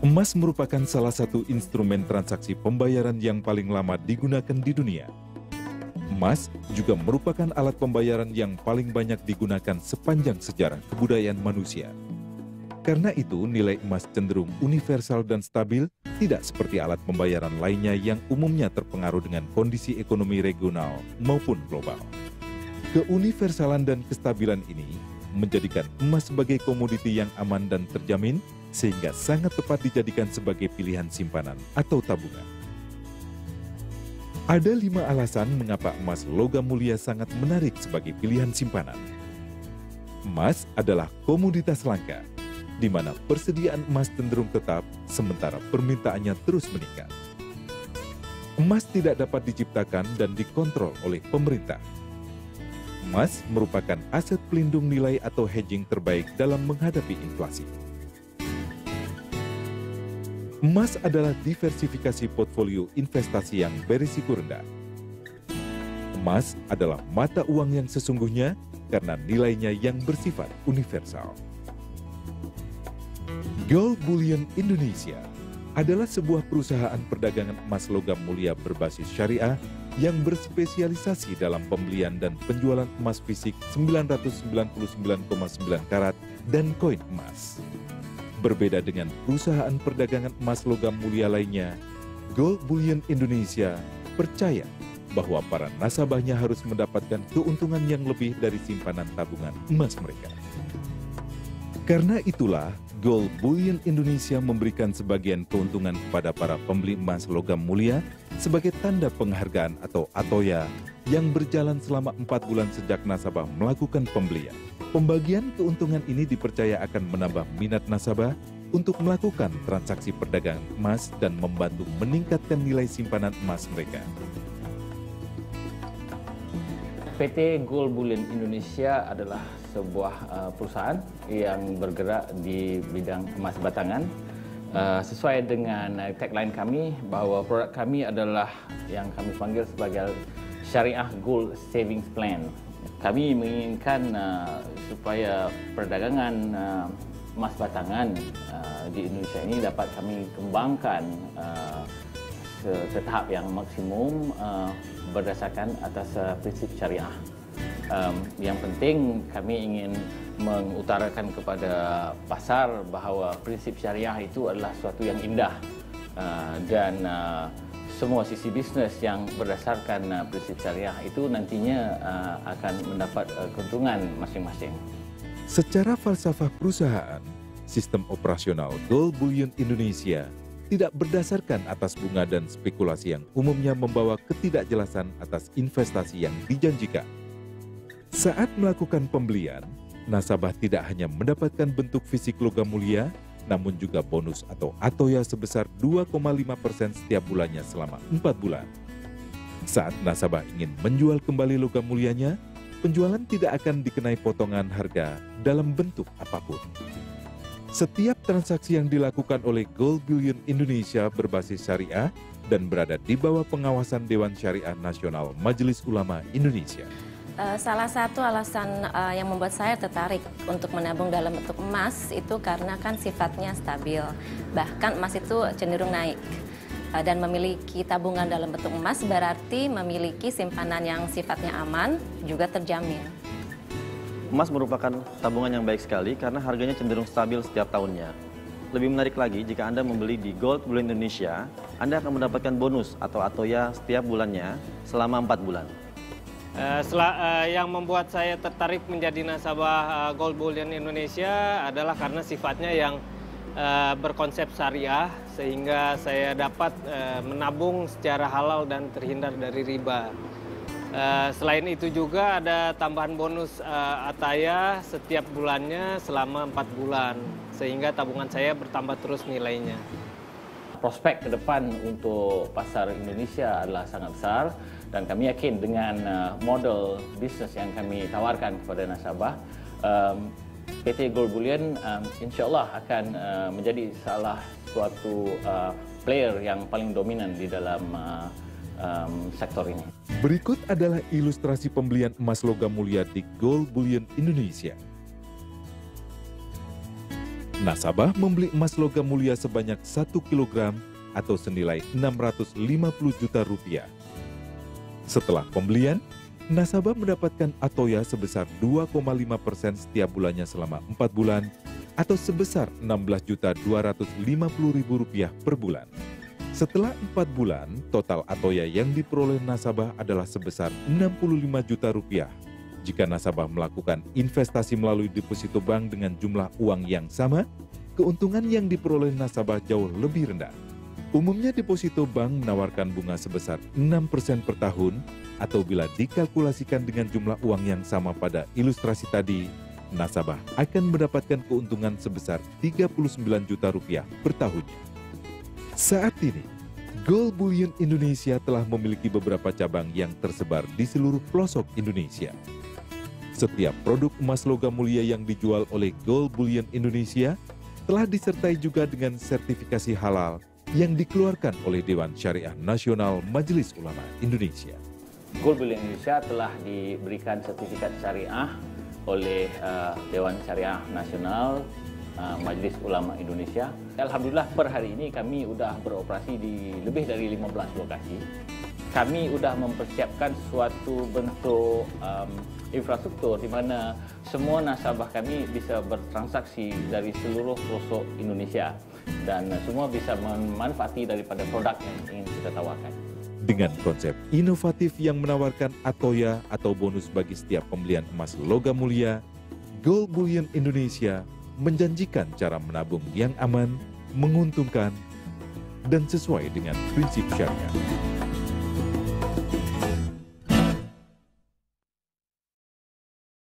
Emas merupakan salah satu instrumen transaksi pembayaran yang paling lama digunakan di dunia. Emas juga merupakan alat pembayaran yang paling banyak digunakan sepanjang sejarah kebudayaan manusia. Karena itu, nilai emas cenderung universal dan stabil, tidak seperti alat pembayaran lainnya yang umumnya terpengaruh dengan kondisi ekonomi regional maupun global. Keuniversalan dan kestabilan ini menjadikan emas sebagai komoditi yang aman dan terjamin, sehingga sangat tepat dijadikan sebagai pilihan simpanan atau tabungan. Ada 5 alasan mengapa emas logam mulia sangat menarik sebagai pilihan simpanan. Emas adalah komoditas langka, di mana persediaan emas cenderung tetap, sementara permintaannya terus meningkat. Emas tidak dapat diciptakan dan dikontrol oleh pemerintah. Emas merupakan aset pelindung nilai atau hedging terbaik dalam menghadapi inflasi. Emas adalah diversifikasi portfolio investasi yang berisiko rendah. Emas adalah mata uang yang sesungguhnya karena nilainya yang bersifat universal. Gold Bullion Indonesia adalah sebuah perusahaan perdagangan emas logam mulia berbasis syariah yang berspesialisasi dalam pembelian dan penjualan emas fisik 999,9 karat dan koin emas. Berbeda dengan perusahaan perdagangan emas logam mulia lainnya, Gold Bullion Indonesia percaya bahwa para nasabahnya harus mendapatkan keuntungan yang lebih dari simpanan tabungan emas mereka. Karena itulah, Gold Bullion Indonesia memberikan sebagian keuntungan kepada para pembeli emas logam mulia sebagai tanda penghargaan atau atoya yang berjalan selama 4 bulan sejak nasabah melakukan pembelian. Pembagian keuntungan ini dipercaya akan menambah minat nasabah untuk melakukan transaksi perdagangan emas dan membantu meningkatkan nilai simpanan emas mereka. PT Gold Bullion Indonesia adalah sebuah perusahaan yang bergerak di bidang emas batangan. Sesuai dengan tagline kami bahwa produk kami adalah yang kami panggil sebagai Syariah Gold Savings Plan. Kami menginginkan supaya perdagangan emas batangan di Indonesia ini dapat kami kembangkan ke tahap yang maksimum berdasarkan atas prinsip syariah. Yang penting kami ingin mengutarakan kepada pasar bahawa prinsip syariah itu adalah sesuatu yang indah dan semua sisi bisnes yang berdasarkan prinsip syariah itu nantinya akan mendapat keuntungan masing-masing. Secara falsafah perusahaan, sistem operasional Gold Bullion Indonesia tidak berdasarkan atas bunga dan spekulasi yang umumnya membawa ketidakjelasan atas investasi yang dijanjikan. Saat melakukan pembelian, nasabah tidak hanya mendapatkan bentuk fisik logam mulia, namun juga bonus atau atoya sebesar 2,5% setiap bulannya selama 4 bulan. Saat nasabah ingin menjual kembali logam mulianya, penjualan tidak akan dikenai potongan harga dalam bentuk apapun. Setiap transaksi yang dilakukan oleh Gold Bullion Indonesia berbasis syariah dan berada di bawah pengawasan Dewan Syariah Nasional Majelis Ulama Indonesia. Salah satu alasan yang membuat saya tertarik untuk menabung dalam bentuk emas itu karena kan sifatnya stabil. Bahkan emas itu cenderung naik. Dan memiliki tabungan dalam bentuk emas berarti memiliki simpanan yang sifatnya aman, juga terjamin. Emas merupakan tabungan yang baik sekali karena harganya cenderung stabil setiap tahunnya. Lebih menarik lagi, jika Anda membeli di Gold Bullion Indonesia, Anda akan mendapatkan bonus atau atoya setiap bulannya selama 4 bulan. Yang membuat saya tertarik menjadi nasabah Gold Bullion Indonesia adalah karena sifatnya yang berkonsep syariah, sehingga saya dapat menabung secara halal dan terhindar dari riba. Selain itu juga ada tambahan bonus ataya setiap bulannya selama 4 bulan, sehingga tabungan saya bertambah terus nilainya. Prospek ke depan untuk pasar Indonesia adalah sangat besar dan kami yakin dengan model bisnes yang kami tawarkan kepada nasabah, PT Gold Bullion insya Allah akan menjadi salah suatu player yang paling dominan di dalam sektor ini. Berikut adalah ilustrasi pembelian emas logam mulia di Gold Bullion Indonesia. Nasabah membeli emas logam mulia sebanyak 1 kg atau senilai 650 juta rupiah. Setelah pembelian, nasabah mendapatkan atoya sebesar 2,5% setiap bulannya selama 4 bulan atau sebesar Rp16.250.000 per bulan. Setelah 4 bulan, total atoya yang diperoleh nasabah adalah sebesar Rp65 juta. Jika nasabah melakukan investasi melalui deposito bank dengan jumlah uang yang sama, keuntungan yang diperoleh nasabah jauh lebih rendah. Umumnya deposito bank menawarkan bunga sebesar 6% per tahun, atau bila dikalkulasikan dengan jumlah uang yang sama pada ilustrasi tadi, nasabah akan mendapatkan keuntungan sebesar Rp39 juta per tahunnya. Saat ini, Gold Bullion Indonesia telah memiliki beberapa cabang yang tersebar di seluruh pelosok Indonesia. Setiap produk emas logam mulia yang dijual oleh Gold Bullion Indonesia telah disertai juga dengan sertifikasi halal yang dikeluarkan oleh Dewan Syariah Nasional Majelis Ulama Indonesia. Gold Bullion Indonesia telah diberikan sertifikat syariah oleh Dewan Syariah Nasional Majelis Ulama Indonesia. Alhamdulillah per hari ini kami sudah beroperasi di lebih dari 15 lokasi. Kami sudah mempersiapkan suatu bentuk infrastruktur di mana semua nasabah kami bisa bertransaksi dari seluruh pelosok Indonesia dan semua bisa memanfaati daripada produk yang ingin kita tawarkan. Dengan konsep inovatif yang menawarkan atoya atau bonus bagi setiap pembelian emas logam mulia, Gold Bullion Indonesia menjanjikan cara menabung yang aman, menguntungkan, dan sesuai dengan prinsip syariah.